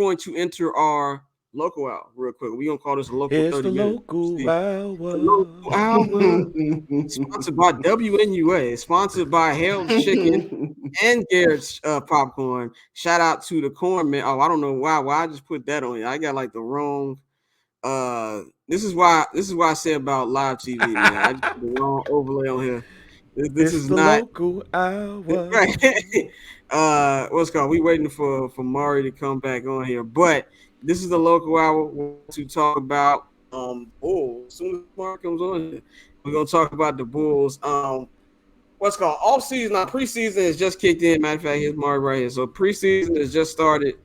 going to enter our local hour real quick. We're gonna call this a local It's 30 the minute. local The hour. local hour sponsored by WNUA, sponsored by Harold's Chicken and Garrett's popcorn. Shout out to the corn man. Oh, I don't know why I just put that on here. I got like the wrong this is why I say about live TV, man. I just put the wrong overlay on here. This It's is the not local hour. right. What's called? We waiting for Mari to come back on here, but this is the local hour. We're going to talk about Bulls. As soon as Mari comes on here, we're gonna talk about the Bulls. What's called off season? Now preseason has just kicked in. Matter of fact, here's Mari right here. So preseason has just started.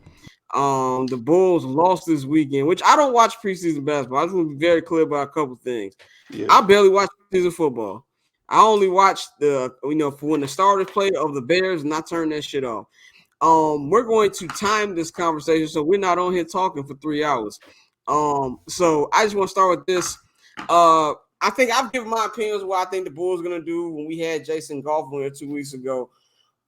The Bulls lost this weekend, which I don't watch preseason basketball. I just want to be very clear about a couple things. Yeah. I barely watch preseason football. I only watch for when the starters play of the Bears, and I turn that shit off. We're going to time this conversation so we're not on here talking for 3 hours. So I just want to start with this. I think I've given my opinions of what I think the Bulls are gonna do when we had Jason Goff on here 2 weeks ago.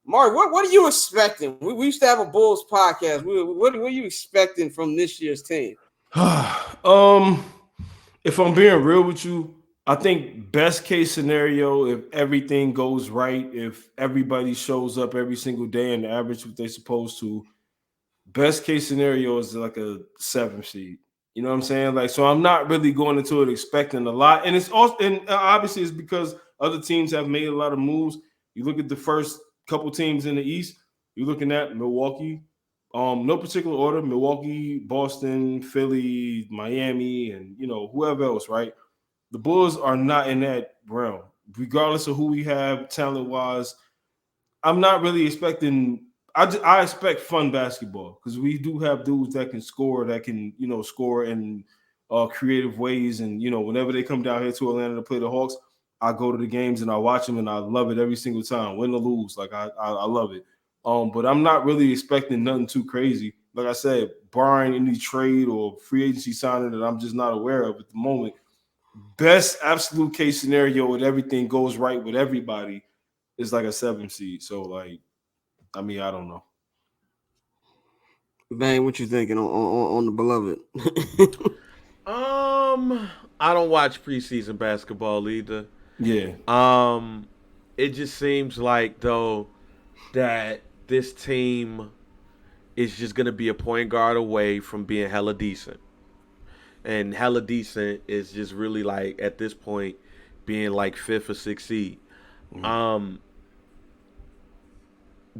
Mark, what are you expecting? We used to have a Bulls podcast. What are you expecting from this year's team? If I'm being real with you, I think best case scenario, if everything goes right, if everybody shows up every single day and average what they're supposed to, best case scenario is like a 7 seed. You know what I'm saying? Like, so I'm not really going into it expecting a lot. And it's also, and obviously it's because other teams have made a lot of moves. You look at the first couple teams in the East, you're looking at Milwaukee, no particular order, Milwaukee, Boston, Philly, Miami, and whoever else, right? The Bulls are not in that realm. Regardless of who we have talent-wise, I'm not really expecting. I expect fun basketball because we do have dudes that can score, score in creative ways, and whenever they come down here to Atlanta to play the Hawks, I go to the games and I watch them and I love it every single time, win or lose. Like I love it. But I'm not really expecting nothing too crazy. Like I said, barring any trade or free agency signing that I'm just not aware of at the moment. Best absolute case scenario with everything goes right with everybody is like a 7 seed. So like, I mean, I don't know. Bang, what you thinking on the beloved? I don't watch preseason basketball either. Yeah. It just seems like though that this team is just gonna be a point guard away from being hella decent. And hella decent is just really like at this point being like 5th or 6th seed.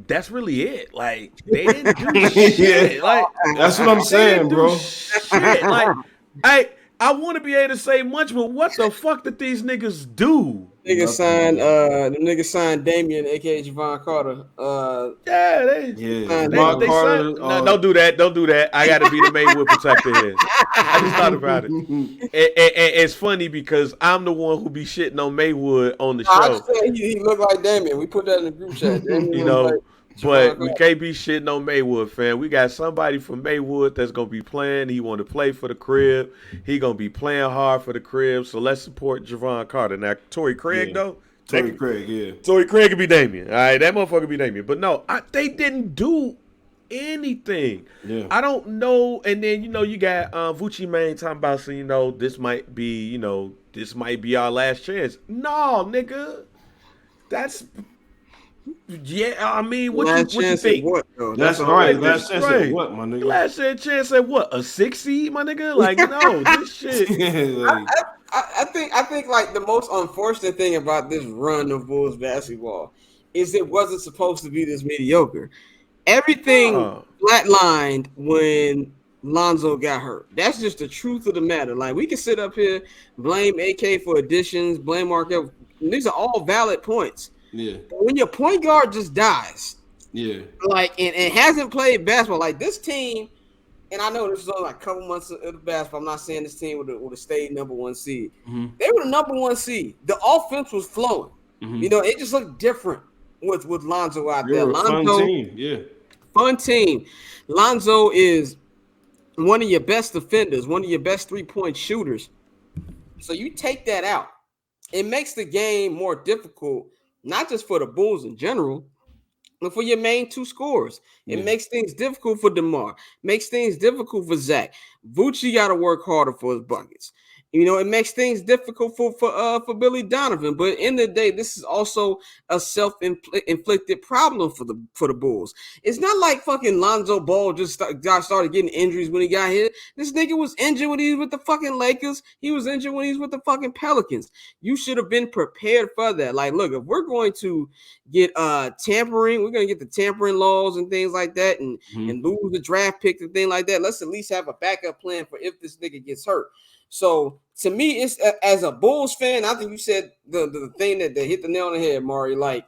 That's really it. Like they didn't do shit. Yeah. Like That's what I'm saying, bro. Shit. Like I want to be able to say much, but what the fuck did these niggas do? The nigga signed Damian, aka Javon Carter. Javon Carter. No, don't do that. Don't do that. I got to be the Maywood protector here. I just thought about it. And it's funny because I'm the one who be shitting on Maywood on the show. I just said he looked like Damian. We put that in the group chat. But we can't be shitting on Maywood, fam. We got somebody from Maywood that's gonna be playing. He want to play for the crib. He gonna be playing hard for the crib. So let's support Javon Carter. Now, Torrey Craig though. Torrey Craig, yeah. Torrey Craig could be Damian. All right, that motherfucker could be Damian. But no, they didn't do anything. Yeah. I don't know. And then you got Vucci Mane talking about so this might be our last chance. No, nigga, that's. Yeah, I mean, what you think? What, that's right. Last chance at what, my nigga? Last chance at what? A 6 seed, my nigga? Like, no, this shit. I think like the most unfortunate thing about this run of Bulls basketball is it wasn't supposed to be this mediocre. Everything flatlined when Lonzo got hurt. That's just the truth of the matter. Like, we can sit up here, blame AK for additions, blame Markel. These are all valid points. Yeah. But when your point guard just dies, yeah, like and hasn't played basketball, like this team, and I know this is only like a couple months of the basketball. I'm not saying this team would have stayed number 1 seed. Mm-hmm. They were the number 1 seed. The offense was flowing. Mm-hmm. It just looked different with Lonzo out there. Lonzo, fun team, yeah, fun team. Lonzo is one of your best defenders, one of your best 3-point shooters. So you take that out, it makes the game more difficult. Not just for the Bulls in general, for your main two scorers. It Yeah. makes things difficult for DeMar, makes things difficult for Zach. Vucci got to work harder for his buckets. It makes things difficult for Billy Donovan. But in the day, this is also a self-inflicted problem for the Bulls. It's not like fucking Lonzo Ball just started getting injuries when he got here. This nigga was injured when he was with the fucking Lakers. He was injured when he was with the fucking Pelicans. You should have been prepared for that. Like, look, if we're going to get tampering, we're gonna get the tampering laws and things like that, and lose the draft pick and things like that. Let's at least have a backup plan for if this nigga gets hurt. So to me, it's as a Bulls fan, I think you said the thing that hit the nail on the head, Maury. Like,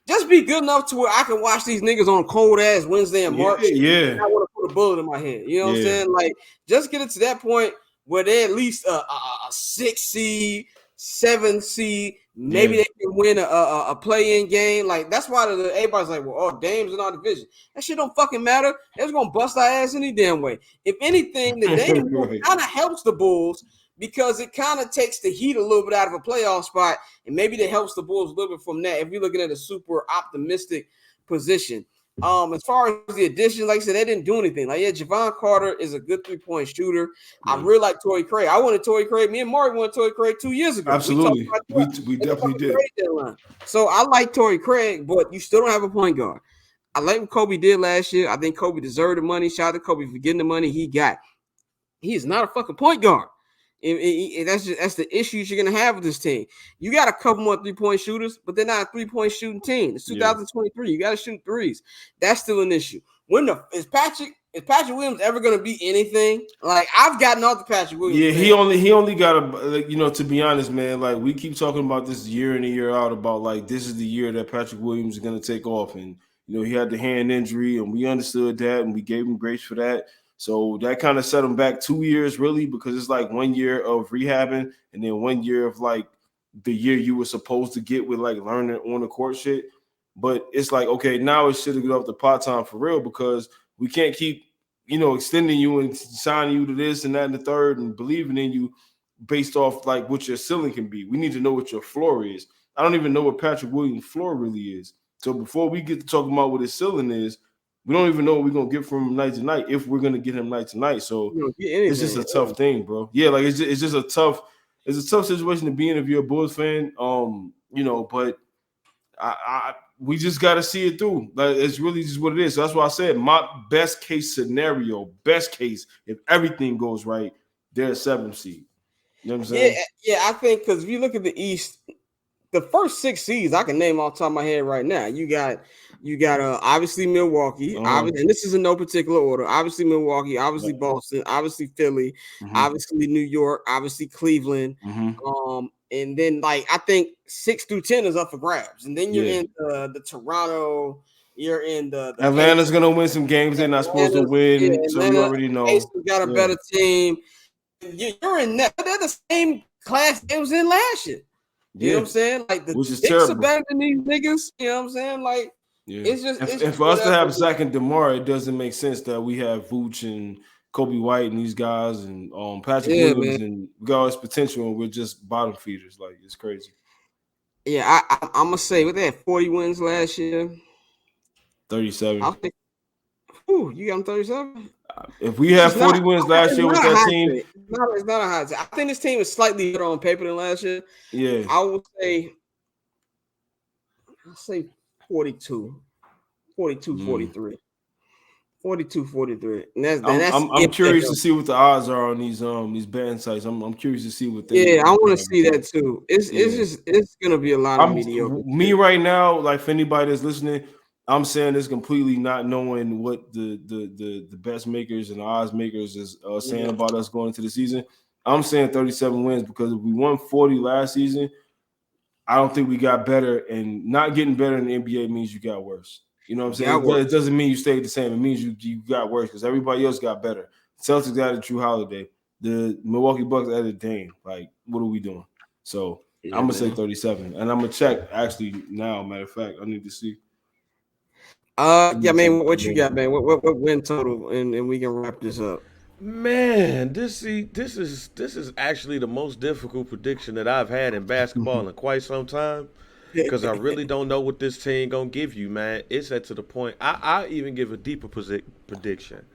just be good enough to where I can watch these niggas on cold ass Wednesday in March. Yeah. I want to put a bullet in my head. You know what I'm saying? Like, just get it to that point where they're at least a 6 seed, 7 seed. Maybe they can win a play-in game. Like, that's why everybody's like, well, oh, Dame's in our division. That shit don't fucking matter. They're just gonna bust our ass any damn way. If anything, the Dame kind of helps the Bulls because it kind of takes the heat a little bit out of a playoff spot, and maybe that helps the Bulls a little bit from that. If you're looking at a super optimistic position. As far as the addition, like I said, they didn't do anything. Like, yeah, Javon Carter is a good 3-point shooter. I really like Torrey Craig. I wanted Torrey Craig. Me and Maury wanted Torrey Craig 2 years ago. Absolutely. We definitely did. So I like Torrey Craig, but you still don't have a point guard. I like what Kobe did last year. I think Kobe deserved the money. Shout out to Kobe for getting the money he got. He is not a fucking point guard. That's the issues you're gonna have with this team. You got a couple more 3-point shooters, but they're not a 3-point shooting team. It's 2023. You got to shoot threes. That's still an issue. Is Patrick Williams ever gonna be anything? Like, I've gotten off the Patrick Williams. Yeah, he only got to be honest, man. Like, we keep talking about this year in and year out about like this is the year that Patrick Williams is gonna take off, and he had the hand injury, and we understood that, and we gave him grace for that. So that kind of set him back 2 years, really, because it's like 1 year of rehabbing and then 1 year of like the year you were supposed to get with like learning on the court shit. But it's like, okay, now it should have got off the pot time for real, because we can't keep, extending you and signing you to this and that and the third and believing in you based off like what your ceiling can be. We need to know what your floor is. I don't even know what Patrick Williams' floor really is. So before we get to talking about what his ceiling is, we don't even know what we're gonna get from him night to night if we're gonna get him night to night. So it's just a tough thing, bro. Yeah, like it's just a tough situation to be in if you're a Bulls fan. But we just gotta see it through. Like, it's really just what it is. So that's why I said my best case scenario, if everything goes right, they're a 7 seed. You know what I'm saying? Yeah, I think because if you look at the East, the first 6 seeds I can name off the top of my head right now. You got obviously Milwaukee, obviously, and this is in no particular order. Obviously Milwaukee, obviously Boston, obviously Philly, obviously New York, obviously Cleveland. And then like I think 6 through 10 is up for grabs, and then you're in the Toronto. You're in the Atlanta's Pacers. Gonna win some games they're not supposed to win, so you already know. Pacers got a better team. You're in that. They're the same class it was in last year. You know what I'm saying? Like, the Knicks are better than these niggas. You know what I'm saying? Like, it's just. And for us to have Zach and DeMar, it doesn't make sense that we have Vooch and Kobe White and these guys and Patrick Williams, and we got all this potential, and we're just bottom feeders. Like, it's crazy. Yeah, I'm gonna say what they had 40 wins last year. 37. You got them 37. If we had 40 wins last year with that team, it's not a high take. I think this team is slightly better on paper than last year. Yeah, I would say 42, 43. 42, 43. And I'm curious to see what the odds are on these betting sites. I'm curious to see what they. Yeah, I want to see that too. It's gonna be a lot of mediocre. Me right now, like for anybody that's listening, I'm saying this completely not knowing what the best makers and the odds makers is saying about us going into the season. I'm saying 37 wins because if we won 40 last season, I don't think we got better, and not getting better in the NBA means you got worse. You know what I'm saying? It doesn't mean you stayed the same. It means you got worse because everybody else got better. Celtics added Drew Holiday. The Milwaukee Bucks added Dame. Like, what are we doing? So I'm going to say 37. And I'm going to check actually now, matter of fact. I need to see. Man, what you got, man? What win total? And we can wrap this up. Man, this is actually the most difficult prediction that I've had in basketball in quite some time. because I really don't know what this team gonna give you, man. It's at to the point. I even give a deeper prediction.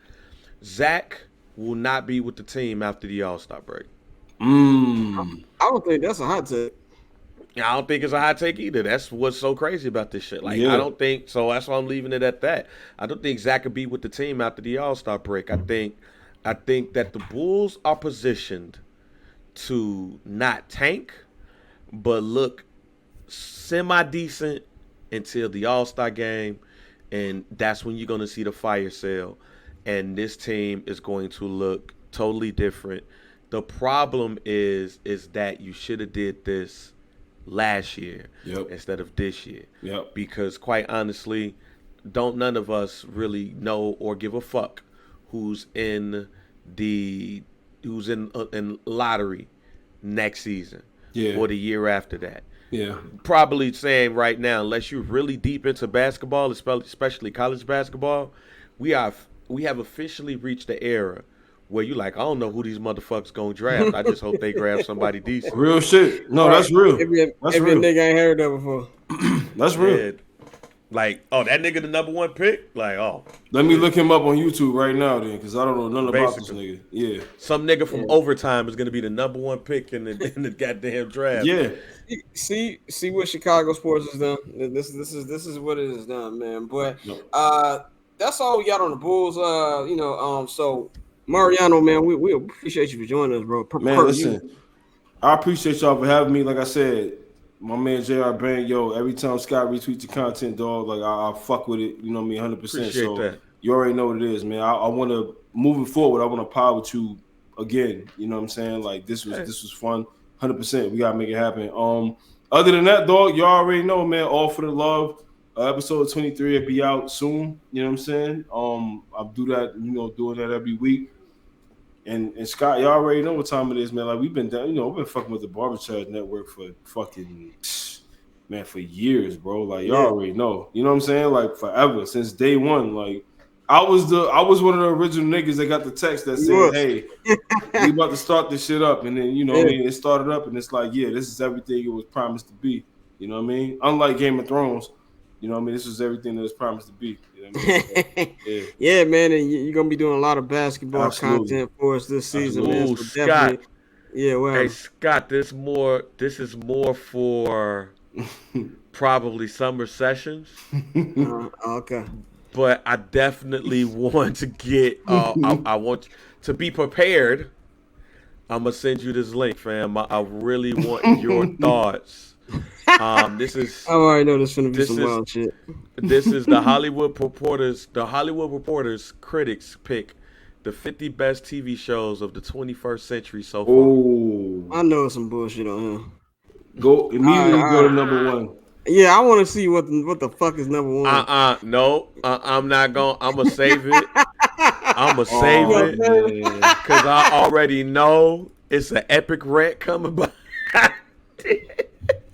Zach will not be with the team after the All-Star break. Mm. I don't think that's a hot take. I don't think it's a hot take either. That's what's so crazy about this shit. Like, I Yeah. don't think so. That's why I'm leaving it at that. I don't think Zach could be with the team after the All-Star break. I think that the Bulls are positioned to not tank, but look semi decent until the All-Star game, and that's when you're gonna see the fire sale, and this team is going to look totally different. The problem is that you should have did this last year Yep. instead of this year. Yep. Because quite honestly, don't none of us really know or give a fuck who's in the in lottery next season Yeah. or the year after that. Yeah. Probably saying right now, unless you're really deep into basketball, especially college basketball, we have officially reached the era where you like, I don't know who these motherfuckers gonna draft. I just hope they grab somebody decent. Real shit. No, Right. that's real. That's Every real. nigga ain't heard that before. That's real. Yeah. Like, oh, that nigga the number one pick? Like, oh. Let me look him up on YouTube right now, then, because I don't know nothing about this Basically. nigga. Yeah. Some nigga from overtime is gonna be the number one pick in the goddamn draft. Yeah. See what Chicago sports has done. This is what it has done, man. But No. that's all we got on the Bulls. So Mariano, man, we appreciate you for joining us, bro. Man, listen, I appreciate y'all for having me. Like I said, my man JR Bang, yo, every time Scott retweets the content, dog, like I fuck with it, you know what I mean, 100%. Appreciate so that. you already know what it is, man. I want to, moving forward, I want to pod with you again. You know what I'm saying? Like this was fun, 100%. We gotta make it happen. Other than that, dog, y'all already know, man. All for the love. Episode 23 will be out soon. You know what I'm saying? I'll do that. You know, doing that every week. And Scott, y'all already know what time it is, man. Like we've been down, we've been fucking with the Barbershop Network for fucking man for years, bro. Like y'all already know. You know what I'm saying? Like forever, since day one. Like I was one of the original niggas that got the text that said, "Hey, we about to start this shit up," and then what I mean, it started up, and it's like, yeah, this is everything it was promised to be. You know what I mean? Unlike Game of Thrones, you know what I mean? This was everything that was promised to be. You know what I mean? Yeah, man, and you're gonna be doing a lot of basketball content for us this season, man. So Scott. Well, hey Scott, this is more for probably summer sessions. Okay. But I definitely want to get. I want to be prepared. I'm gonna send you this link, fam. I really want your thoughts. This is. I already know this is gonna be some wild shit. This is the Hollywood Reporters. The Hollywood Reporters critics pick the 50 best TV shows of the 21st century so far. Oh, I know some bullshit on him. Go immediately. Go to number one. Yeah, I want to see what the fuck is number one. No, I'm not gonna. I'm gonna save it. I'm gonna save it because I already know it's an epic rant coming by.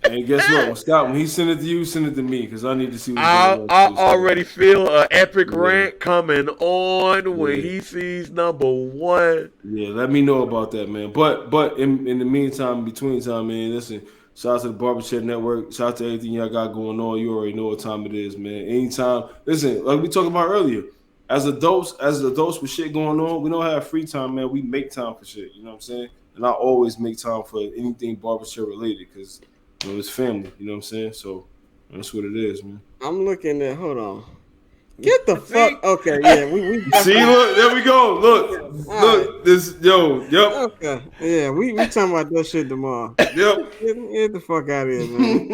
And guess what? Scott, when he sent it to you, send it to me because I need to see. I already feel an epic rant coming on when he sees number one. Yeah, let me know about that, man. But in the meantime, between time, man, listen. Shout out to the Barbershop Network. Shout out to everything y'all got going on. You already know what time it is, man. Anytime. Listen, like we talked about earlier, as adults with shit going on, we don't have free time, man. We make time for shit. You know what I'm saying? And I always make time for anything barbershop related because it's family. You know what I'm saying? So that's what it is, man. I'm looking at. Hold on. Get the fuck. Okay, yeah, we see. Look, there we go. Look, this, yep. Okay, yeah, we talking about that shit tomorrow. Yep. Get the fuck out of here, man.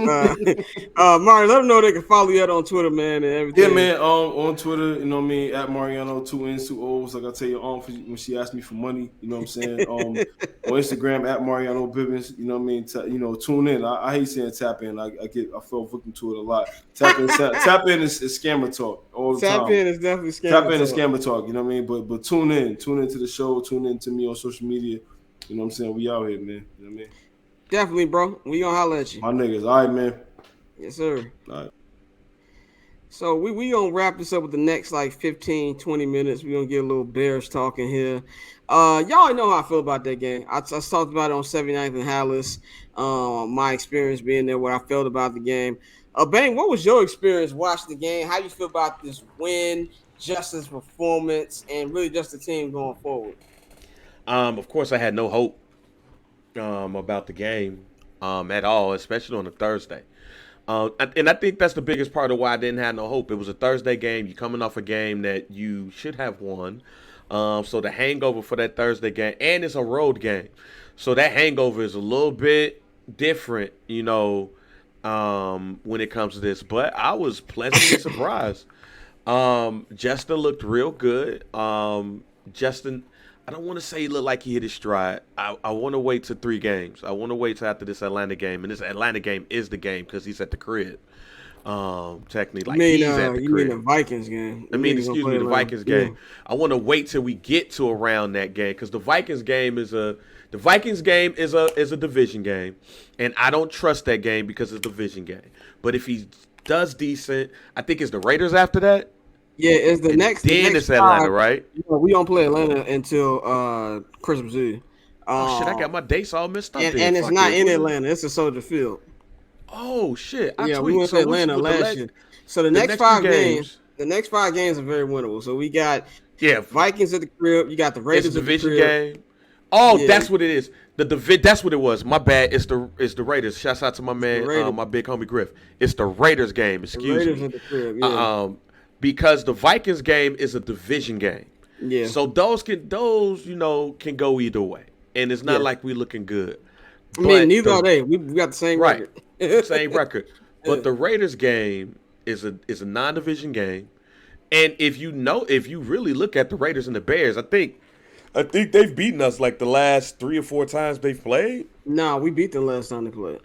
Mario, let them know they can follow you out on Twitter, man, and everything. Yeah, man. On Twitter, you know what I mean, at Mariano, 2 N's, 2 O's. Like I tell your aunt when she asked me for money, you know what I'm saying. On Instagram at Mariano Bivens, you know what I mean. Tune in. I hate saying tap in. I fell victim to it a lot. Tap in is scammer talk. Tap in is definitely scammer talk. Tap in is scammer talk, you know what I mean? But tune into the show, tune in to me on social media. You know what I'm saying? We out here, man. You know what I mean? Definitely, bro. We gonna holler at you. My niggas. All right, man. Yes, sir. All right. So we gonna wrap this up with the next like 15, 20 minutes. We gonna get a little Bears talking here. Y'all know how I feel about that game. I talked about it on 79th and Hallis. My experience being there, what I felt about the game. Bang, what was your experience watching the game? How you feel about this win, Justin's performance, and really just the team going forward? Of course, I had no hope about the game at all, especially on a Thursday. And I think that's the biggest part of why I didn't have no hope. It was a Thursday game. You're coming off a game that you should have won. So the hangover for that Thursday game, and it's a road game. So that hangover is a little bit different, when it comes to this. But I was pleasantly surprised. Justin looked real good. Justin, I don't want to say he looked like he hit his stride. I want to wait to 3 games. I want to wait till after this Atlanta game, and this Atlanta game is the game because he's at the crib. Technically, like he's at the you crib. mean the Vikings game? Excuse me, the Vikings game. I want to wait till we get to around that game because the Vikings game is a division game, and I don't trust that game because it's a division game. But if he does decent, I think it's the Raiders after that. Yeah, it's the next. Then it's Atlanta, right? We don't play Atlanta until Christmas Eve. Oh shit, I got my dates all messed up. And it's not in Atlanta; it's a Soldier Field. Oh shit! We went to Atlanta last year. So the next 5 games, are very winnable. So we got Vikings at the crib. You got the Raiders at the crib. Division game. Oh, that's what it is. That's what it was. My bad. It's the Raiders. Shouts out to my man, my big homie Griff. It's the Raiders game. Excuse me. At the crib. Because the Vikings game is a division game. Yeah. So those can go either way, and it's not like we looking good. I mean, neither are they. We got the same record. Same record. But the Raiders game is a non-division game, and if you really look at the Raiders and the Bears, I think they've beaten us like the last 3 or 4 times they've played. No, we beat them last time they played.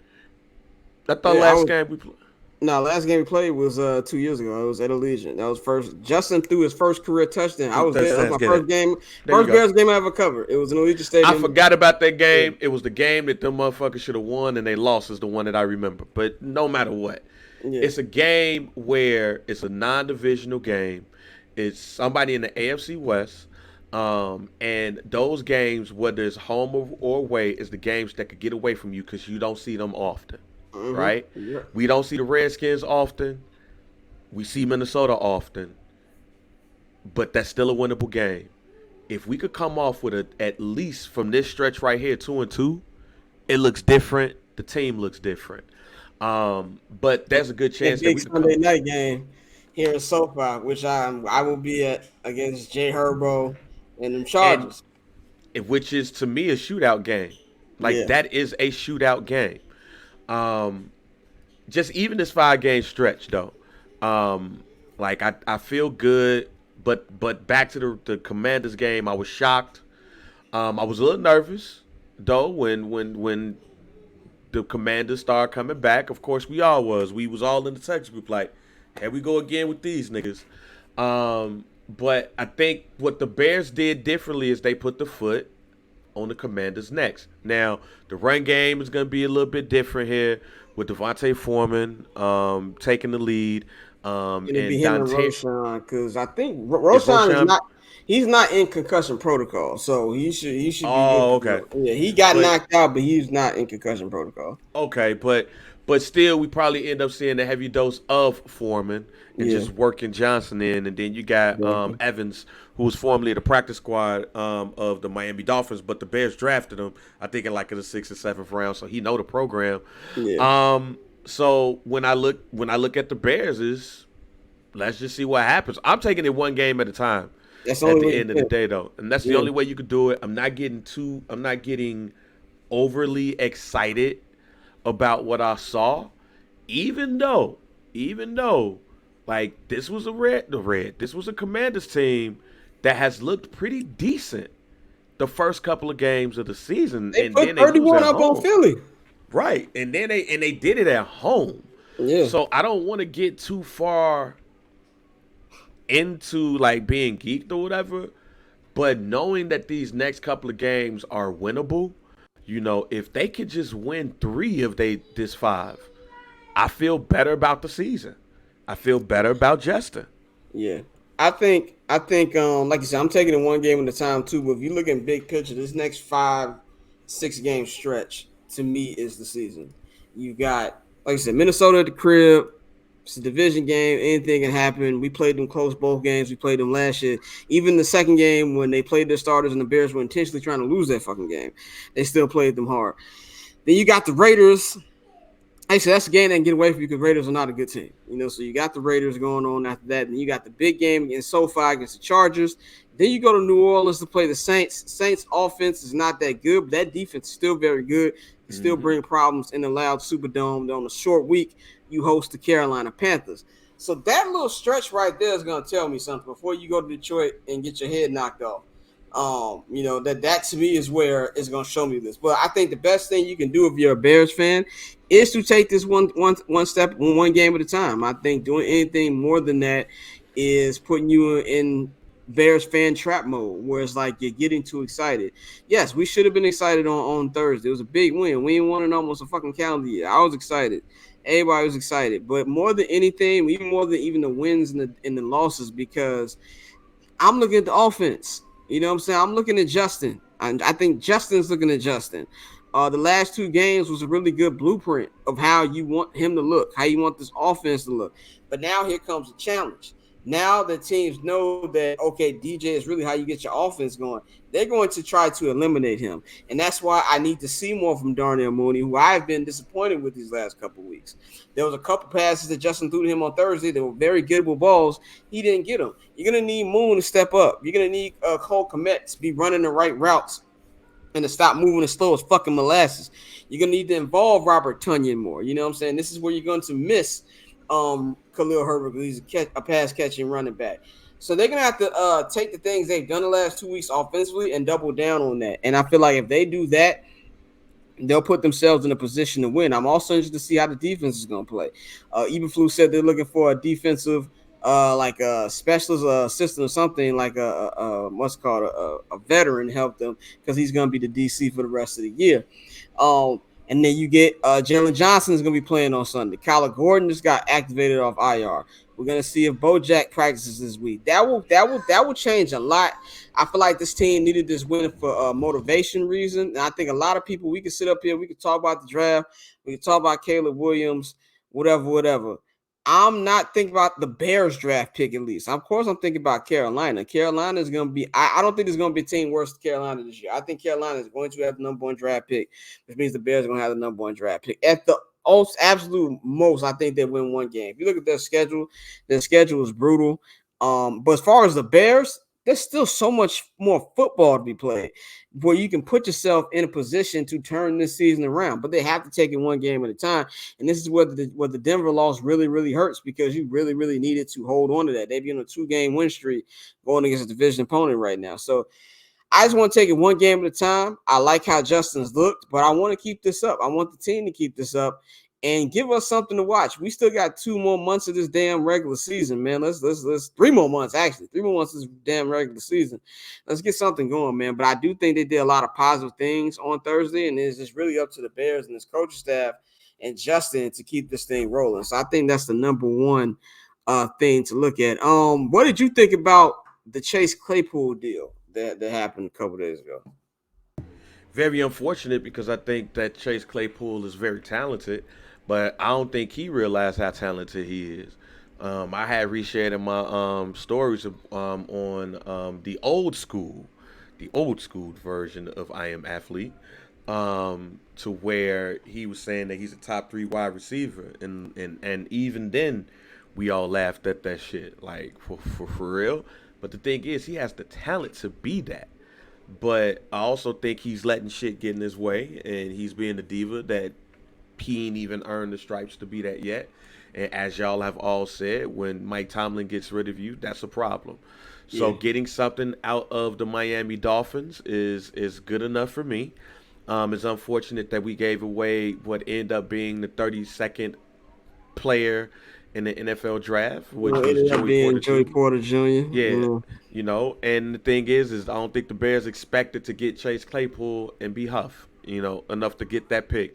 I thought last game we played. No, last game we played was 2 years ago. It was at Allegiant. That was first. Justin threw his first career touchdown. I was there. That was my first game. First Bears game I ever covered. It was in Allegiant Stadium. I forgot about that game. It was the game that them motherfuckers should have won, and they lost is the one that I remember. But no matter what, it's a game where it's a non-divisional game. It's somebody in the AFC West. And those games, whether it's home or away, is the games that could get away from you because you don't see them often. Right? Yeah. We don't see the Redskins often. We see Minnesota often. But that's still a winnable game. If we could come off with at least from this stretch right here, 2-2, it looks different. The team looks different. But there's a good chance that we could Sunday night game here in SoFi, which I will be at against Jay Herbo and them Chargers. Which is to me a shootout game. That is a shootout game. Just even this 5-game stretch though, I feel good, but back to the Commanders game, I was shocked. I was a little nervous though when the Commanders started coming back. Of course, we all was. We was all in the text group like, here we go again with these niggas. But I think what the Bears did differently is they put the foot on the Commanders' necks. Now, the run game is going to be a little bit different here with Devontae Foreman taking the lead. And Roshan, because I think Roshan is not. He's not in concussion protocol, so he should be good. Okay. Yeah, he got knocked out, but he's not in concussion protocol. Okay, but still, we probably end up seeing a heavy dose of Foreman and just working Johnson in, and then you got Evans, who was formerly the practice squad of the Miami Dolphins, but the Bears drafted him, I think, in the 6th or 7th round, so he know the program. Yeah. So when I look at the Bears, let's just see what happens. I'm taking it one game at a time. That's at the end of the day, though, and that's the only way you could do it. I'm not getting overly excited about what I saw, even though this was this was a Commanders team that has looked pretty decent the first couple of games of the season. They put 31 up on Philly. Right. And then they did it at home. Yeah. So I don't want to get too far into being geeked or whatever, but knowing that these next couple of games are winnable, if they could just win 3 of this 5, I feel better about the season. I feel better about Justin. Yeah. I think like you said, I'm taking it one game at a time too. But if you look at big picture, this next 5, 6 game stretch to me is the season. You got, like I said, Minnesota at the crib. It's a division game. Anything can happen. We played them close both games. We played them last year. Even the second game when they played their starters and the Bears were intentionally trying to lose that fucking game, they still played them hard. Then you got the Raiders. Actually, that's a game that can get away from you because Raiders are not a good team. So you got the Raiders going on after that. And you got the big game against SoFi against the Chargers. Then you go to New Orleans to play the Saints. Saints offense is not that good, but that defense is still very good. Can still Mm-hmm. bring problems in the loud Superdome. On a short week, you host the Carolina Panthers. So that little stretch right there is going to tell me something before you go to Detroit and get your head knocked off. That to me is where it's going to show me this. But I think the best thing you can do if you're a Bears fan is to take this one step, one game at a time. I think doing anything more than that is putting you in Bears fan trap mode, where it's like you're getting too excited. Yes, we should have been excited on Thursday. It was a big win. We ain't won in almost a fucking calendar year. I was excited. Everybody was excited. But more than anything, even more than even the wins and the losses, because I'm looking at the offense. You know what I'm saying? I'm looking at Justin. I think Justin's looking at Justin. The last 2 games was a really good blueprint of how you want him to look, how you want this offense to look. But now here comes the challenge. Now the teams know that, okay, DJ is really how you get your offense going. They're going to try to eliminate him. And that's why I need to see more from Darnell Mooney, who I've been disappointed with these last couple of weeks. There was a couple passes that Justin threw to him on Thursday that were very gettable balls. He didn't get them. You're going to need Moon to step up. You're going to need Cole Kmet to be running the right routes and to stop moving as slow as fucking molasses. You're going to need to involve Robert Tunyon more. You know what I'm saying? This is where you're going to miss Khalil Herbert because he's a pass catching running back. So they're going to have to take the things they've done the last 2 weeks offensively and double down on that. And I feel like if they do that, they'll put themselves in a position to win. I'm also interested to see how the defense is going to play. Eberflus said they're looking for a defensive, like a specialist assistant or something, like what's called a veteran to help them because he's going to be the DC for the rest of the year. And then you get Jalen Johnson is going to be playing on Sunday. Kyler Gordon just got activated off IR. We're gonna see if Bojack practices this week. That will change a lot. I feel like this team needed this win for motivation reason. And I think a lot of people, we can sit up here, we can talk about the draft, we can talk about Caleb Williams, whatever. I'm not thinking about the Bears draft pick at least. Of course, I'm thinking about Carolina. Carolina is going to be, I don't think there's going to be a team worse than Carolina this year. I think Carolina is going to have the number 1 draft pick, which means the Bears are going to have the number 1 draft pick. At the absolute most, I think they win 1 game. If you look at their schedule is brutal. But as far as the Bears, there's still so much more football to be played where you can put yourself in a position to turn this season around. But they have to take it 1 game at a time. And this is where the Denver loss really, really hurts because you really, really needed to hold on to that. They've been on a 2-game win streak going against a division opponent right now. So I just want to take it 1 game at a time. I like how Justin's looked, but I want to keep this up. I want the team to keep this up and give us something to watch. We still got 2 more months of this damn regular season, man. Let's 3 more months, actually. 3 more months of this damn regular season. Let's get something going, man. But I do think they did a lot of positive things on Thursday, and it's just really up to the Bears and this coaching staff and Justin to keep this thing rolling. So I think that's the number 1 thing to look at. What did you think about the Chase Claypool deal that happened a couple days ago? Very unfortunate because I think that Chase Claypool is very talented, but I don't think he realized how talented he is. I had reshared in my stories on the old school version of I Am Athlete, to where he was saying that he's a top 3 wide receiver, and even then, we all laughed at that shit, like for real. But the thing is, he has the talent to be that. But I also think he's letting shit get in his way, and he's being a diva that he ain't even earned the stripes to be that yet. And as y'all have all said, when Mike Tomlin gets rid of you, that's a problem. So Yeah. getting something out of the Miami Dolphins is good enough for me. It's unfortunate that we gave away what ended up being the 32nd player in the NFL draft, which Well, it was ended up Joey being Porter Joey Jr. Porter Jr. Yeah, Yeah. and the thing is I don't think the Bears expected to get Chase Claypool and be Huff, enough to get that pick.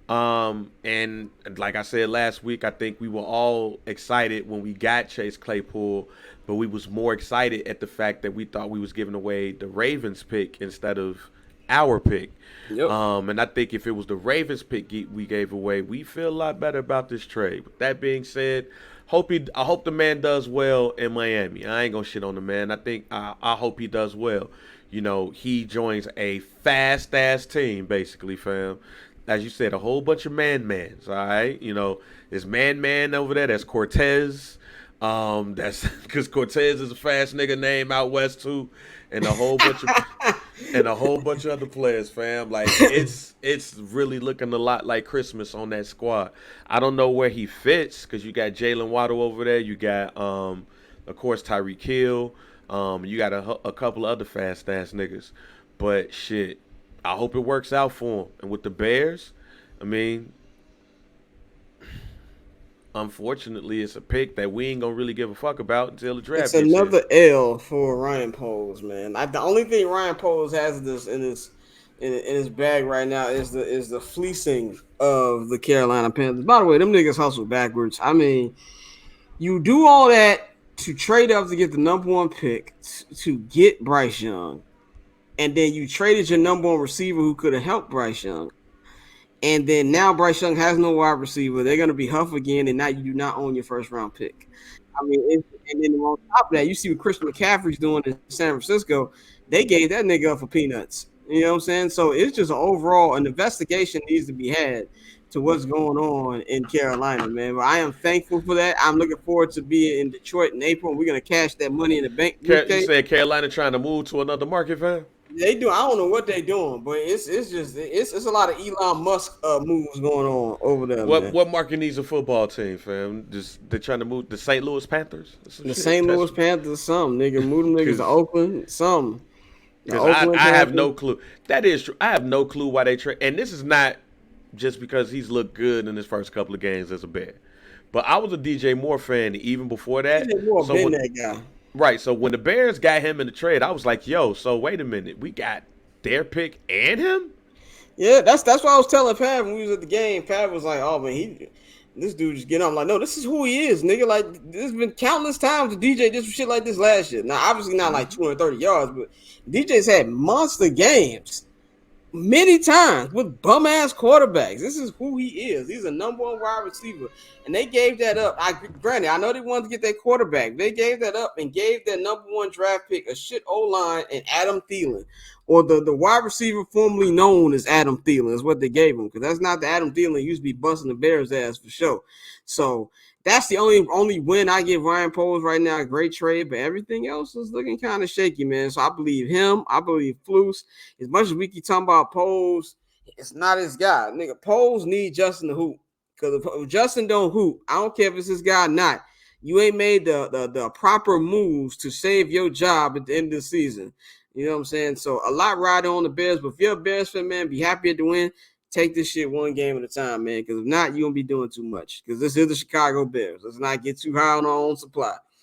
And like I said last week, I think we were all excited when we got Chase Claypool, but we was more excited at the fact that we thought we was giving away the Ravens pick instead of our pick. Yep. And I think if it was the Ravens pick we gave away, we feel a lot better about this trade. With that being said, I hope the man does well in Miami. I ain't gonna shit on the man. I hope he does well. You know, he joins a fast ass team, basically, fam. As you said, a whole bunch of man-mans, all right? You know, there's man over there. That's Cortez. That's because Cortez is a fast nigga name out west too, and a whole bunch of other players, fam. Like it's really looking a lot like Christmas on that squad. I don't know where he fits because you got Jalen Waddle over there. You got of course Tyreek Hill. You got a couple of other fast ass niggas, but shit. I hope it works out for him. And with the Bears, I mean, unfortunately, it's a pick that we ain't gonna really give a fuck about until the draft. It's another L for Ryan Poles, man. The only thing Ryan Poles has in his bag right now is the fleecing of the Carolina Panthers. By the way, them niggas hustle backwards. I mean, you do all that to trade up to get the number one pick to get Bryce Young. And then you traded your number one receiver who could have helped Bryce Young. And then now Bryce Young has no wide receiver. They're going to be Huff again, and now you do not own your first-round pick. I mean, and then on top of that, you see what Christian McCaffrey's doing in San Francisco. They gave that nigga up for peanuts. You know what I'm saying? So it's just an investigation needs to be had to what's going on in Carolina, man. But I am thankful for that. I'm looking forward to being in Detroit in April. We're going to cash that money in the bank. You said Carolina trying to move to another market, fam? They do. I don't know what they're doing, but it's a lot of Elon Musk moves going on over there. What market needs a football team, fam? Just they're trying to move the St. Louis Panthers. The St. Louis Panthers, some nigga move them niggas to Oakland, some. Because I have no clue. That is true. I have no clue why they trade. And this is not just because he's looked good in his first couple of games as a Bear. But I was a DJ Moore fan even before that. DJ Moore been that guy. Right, so when the Bears got him in the trade, I was like, yo, so wait a minute. We got their pick and him? Yeah, that's what I was telling Pat when we was at the game. Pat was like, oh, man, this dude just getting on. I'm like, no, this is who he is, nigga. Like, there's been countless times the DJ did some shit like this last year. Now, obviously not like 230 yards, but DJ's had monster games many times with bum-ass quarterbacks. This is who he is. He's a number one wide receiver. And they gave that up. Granted, I know they wanted to get their quarterback. They gave that up and gave their number one draft pick a shit O-line and Adam Thielen. Or the wide receiver formerly known as Adam Thielen is what they gave him. Because that's not the Adam Thielen who used to be busting the Bears' ass for sure. So that's the only win I give Ryan Poles right now. Great trade, but everything else is looking kind of shaky, man. So I believe him. I believe Flus. As much as we keep talking about Poles, it's not his guy. Nigga, Poles need Justin to hoop. Because if Justin don't hoop, I don't care if it's his guy or not. You ain't made the proper moves to save your job at the end of the season. You know what I'm saying? So a lot riding on the Bears. But if you're a Bears fan, man, be happy to win. Take this shit one game at a time, man. Because if not, you're going to be doing too much. Because this is the Chicago Bears. Let's not get too high on our own supply.